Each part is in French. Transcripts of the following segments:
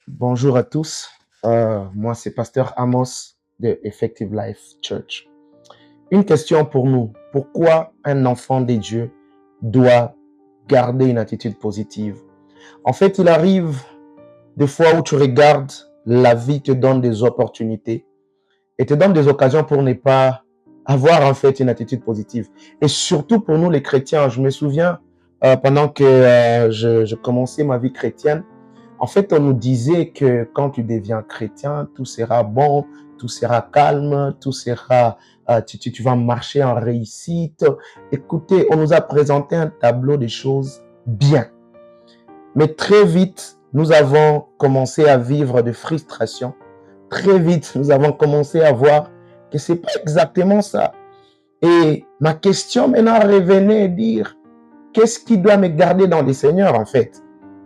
Bonjour à tous. Moi, c'est Pasteur Amos de Effective Life Church. Une question pour nous. Pourquoi un enfant des dieux doit garder une attitude positive? En fait, il arrive des fois où tu regardes, la vie te donne des opportunités et te donne des occasions pour ne pas avoir en fait une attitude positive. Et surtout pour nous les chrétiens, je me souviens pendant que je commençais ma vie chrétienne, en fait, on nous disait que quand tu deviens chrétien, tout sera bon, tout sera calme, tout sera, tu vas marcher en réussite. Écoutez, on nous a présenté un tableau des choses bien. Mais très vite, nous avons commencé à vivre de frustration. Très vite, nous avons commencé à voir que c'est pas exactement ça. Et ma question maintenant revenait à dire, qu'est-ce qui doit me garder dans les seigneurs en fait?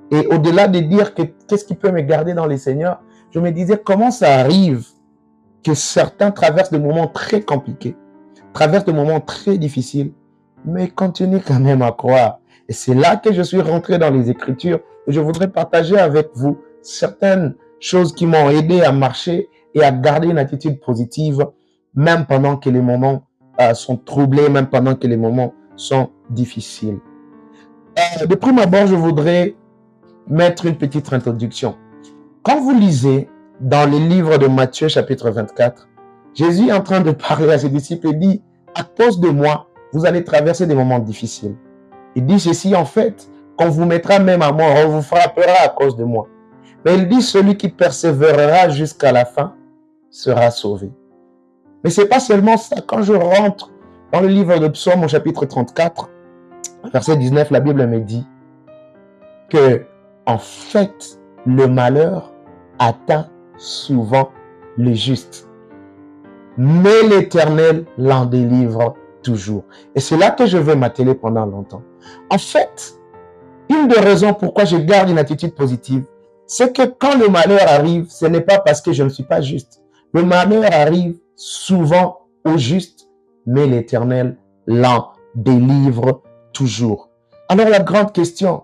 Et au-delà de dire que qu'est-ce qui peut me garder dans les seigneurs, je me disais comment ça arrive que certains traversent des moments très compliqués, traversent des moments très difficiles, mais continuent quand même à croire. Et c'est là que je suis rentré dans les Écritures et je voudrais partager avec vous certaines choses qui m'ont aidé à marcher et à garder une attitude positive, même pendant que les moments sont troublés, même pendant que les moments sont difficiles. De prime abord, je voudrais mettre une petite introduction. Quand vous lisez dans le livre de Matthieu chapitre 24, Jésus est en train de parler à ses disciples et dit, à cause de moi, vous allez traverser des moments difficiles. Il dit ceci en fait, qu'on vous mettra même à mort, on vous frappera à cause de moi. Mais il dit, celui qui persévérera jusqu'à la fin sera sauvé. Mais c'est pas seulement ça. Quand je rentre dans le livre de Psaume au chapitre 34, verset 19, la Bible me dit que, en fait, le malheur atteint souvent les justes. Mais l'Éternel l'en délivre toujours. Et c'est là que je vais m'atteler pendant longtemps. En fait, une des raisons pourquoi je garde une attitude positive, c'est que quand le malheur arrive, ce n'est pas parce que je ne suis pas juste. Le malheur arrive souvent au juste, mais l'Éternel l'en délivre toujours. Alors la grande question,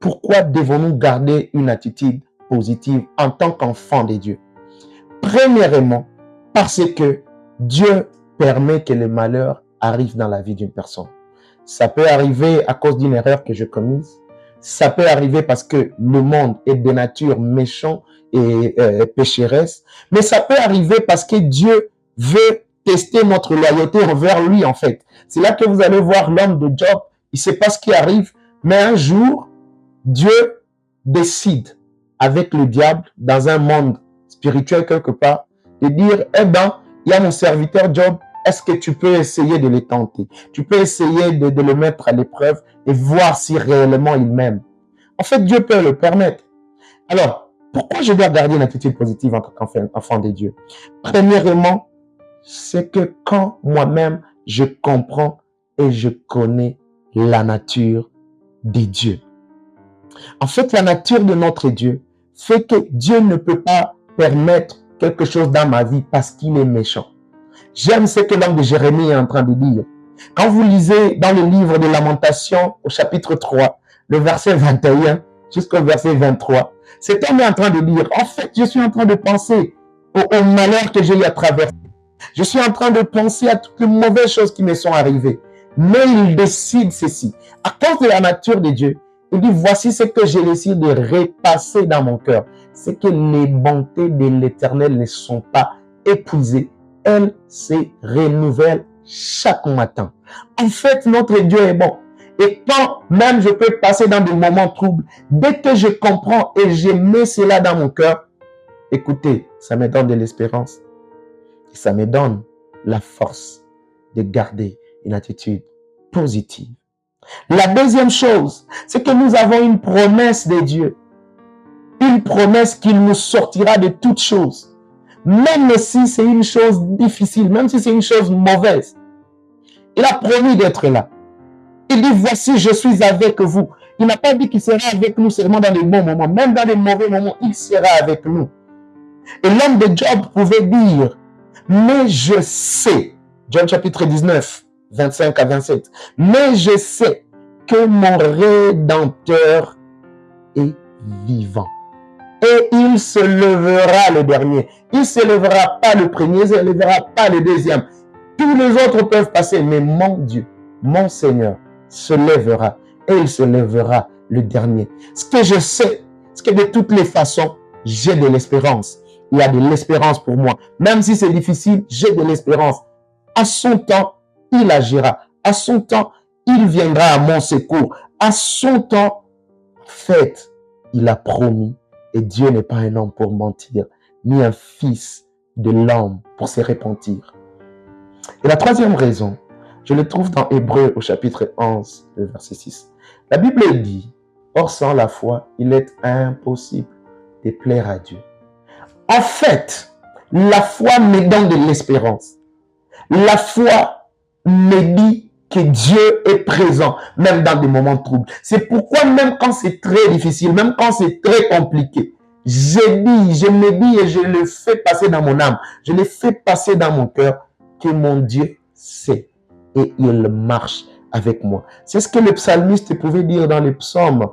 pourquoi devons-nous garder une attitude positive en tant qu'enfant de Dieu? Premièrement, parce que Dieu permet que le malheur arrive dans la vie d'une personne. Ça peut arriver à cause d'une erreur que j'ai commise. Ça peut arriver parce que le monde est de nature méchant et pécheresse. Mais ça peut arriver parce que Dieu veut tester notre loyauté envers lui, en fait. C'est là que vous allez voir l'homme de Job. Il ne sait pas ce qui arrive. Mais un jour, Dieu décide avec le diable dans un monde spirituel quelque part de dire, eh ben, il y a mon serviteur Job, est-ce que tu peux essayer de le tenter? Tu peux essayer de le mettre à l'épreuve et voir si réellement il m'aime. En fait, Dieu peut le permettre. Alors, pourquoi je dois garder une attitude positive en tant qu'enfant de Dieu? Premièrement, c'est que quand moi-même, je comprends et je connais la nature des dieux. En fait, la nature de notre Dieu fait que Dieu ne peut pas permettre quelque chose dans ma vie parce qu'il est méchant. J'aime ce que l'homme de Jérémie est en train de dire. Quand vous lisez dans le livre de Lamentations au chapitre 3, le verset 21 jusqu'au verset 23, cet homme est en train de dire, en fait, je suis en train de penser au malheur que j'ai eu à traverser. Je suis en train de penser à toutes les mauvaises choses qui me sont arrivées. Mais il décide ceci. À cause de la nature de Dieu, il dit, voici ce que j'ai décidé de repasser dans mon cœur. C'est que les bontés de l'Éternel ne sont pas épuisées. Elles se renouvellent chaque matin. En fait, notre Dieu est bon. Et quand même je peux passer dans des moments troubles, dès que je comprends et je mets cela dans mon cœur, écoutez, ça me donne de l'espérance. Et ça me donne la force de garder une attitude positive. La deuxième chose, c'est que nous avons une promesse de Dieu. Une promesse qu'il nous sortira de toutes choses. Même si c'est une chose difficile, même si c'est une chose mauvaise. Il a promis d'être là. Il dit, voici, je suis avec vous. Il n'a pas dit qu'il sera avec nous seulement dans les bons moments. Même dans les mauvais moments, il sera avec nous. Et l'homme de Job pouvait dire, mais je sais, Job chapitre 19, 25 à 27, mais je sais que mon Rédempteur est vivant. et il se lèvera le dernier. Il ne se lèvera pas le premier, il ne se lèvera pas le deuxième. Tous les autres peuvent passer, mais mon Dieu, mon Seigneur se lèvera et il se lèvera le dernier. Ce que je sais, c'est que de toutes les façons, j'ai de l'espérance. Il y a de l'espérance pour moi. Même si c'est difficile, j'ai de l'espérance. À son temps, il agira. À son temps, il viendra à mon secours. À son temps, fait, il a promis. Et Dieu n'est pas un homme pour mentir, ni un fils de l'homme pour se repentir. Et la troisième raison, je le trouve dans Hébreux au chapitre 11, le verset 6. La Bible dit, or sans la foi, il est impossible de plaire à Dieu. En fait, la foi me donne de l'espérance. La foi me dit que Dieu est présent, même dans des moments troubles. C'est pourquoi même quand c'est très difficile, même quand c'est très compliqué, je me dis et je le fais passer dans mon âme, je le fais passer dans mon cœur, que mon Dieu sait et il marche avec moi. C'est ce que le psalmiste pouvait dire dans le psaume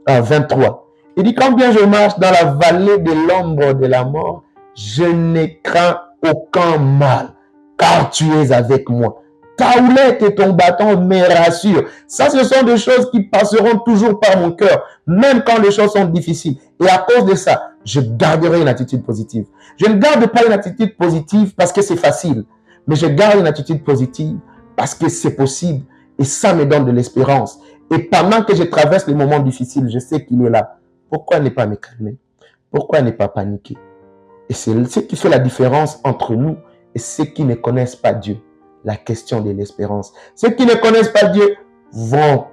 23. Il dit, quand bien je marche dans la vallée de l'ombre de la mort, je ne crains aucun mal, car tu es avec moi. Ta houlette et ton bâton me rassurent. Ça, ce sont des choses qui passeront toujours par mon cœur, même quand les choses sont difficiles. Et à cause de ça, je garderai une attitude positive. Je ne garde pas une attitude positive parce que c'est facile, mais je garde une attitude positive parce que c'est possible et ça me donne de l'espérance. Et pendant que je traverse les moments difficiles, je sais qu'il est là. Pourquoi ne pas me calmer? Pourquoi ne pas paniquer? Et c'est ce qui fait la différence entre nous et ceux qui ne connaissent pas Dieu. La question de l'espérance. Ceux qui ne connaissent pas Dieu vont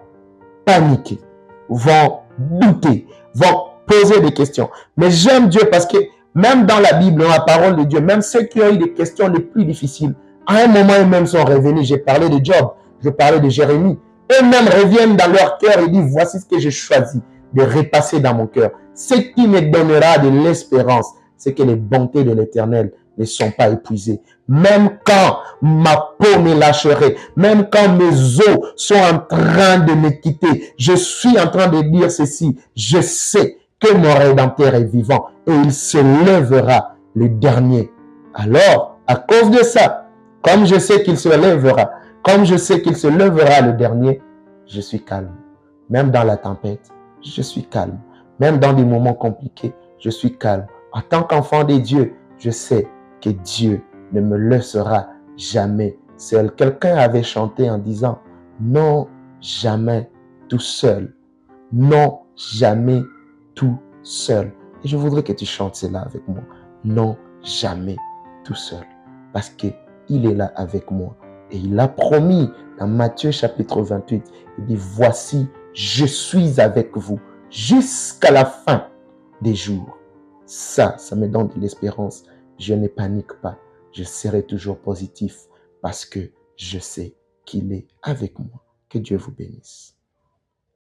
paniquer, vont douter, vont poser des questions. Mais j'aime Dieu parce que même dans la Bible, dans la parole de Dieu, même ceux qui ont eu des questions les plus difficiles, à un moment, eux-mêmes sont revenus. J'ai parlé de Job, je parlais de Jérémie. Eux-mêmes reviennent dans leur cœur et disent, voici ce que j'ai choisi de repasser dans mon cœur. Ce qui me donnera de l'espérance, c'est que les bontés de l'Éternel ne sont pas épuisées. Même quand ma peau me lâcherait, même quand mes os sont en train de me quitter, je suis en train de dire ceci, je sais que mon Rédempteur est vivant et il se lèvera le dernier. Alors, à cause de ça, comme je sais qu'il se lèvera, comme je sais qu'il se lèvera le dernier, je suis calme. Même dans la tempête, je suis calme. Même dans des moments compliqués, je suis calme. En tant qu'enfant de Dieu, je sais que Dieu ne me laissera jamais seul. Quelqu'un avait chanté en disant, non, jamais tout seul. Non, jamais tout seul. Et je voudrais que tu chantes cela avec moi. Non, jamais tout seul. Parce qu'il est là avec moi. Et il a promis dans Matthieu chapitre 28, il dit, voici, je suis avec vous jusqu'à la fin des jours. Ça me donne de l'espérance. Je ne panique pas. Je serai toujours positif parce que je sais qu'il est avec moi. Que Dieu vous bénisse.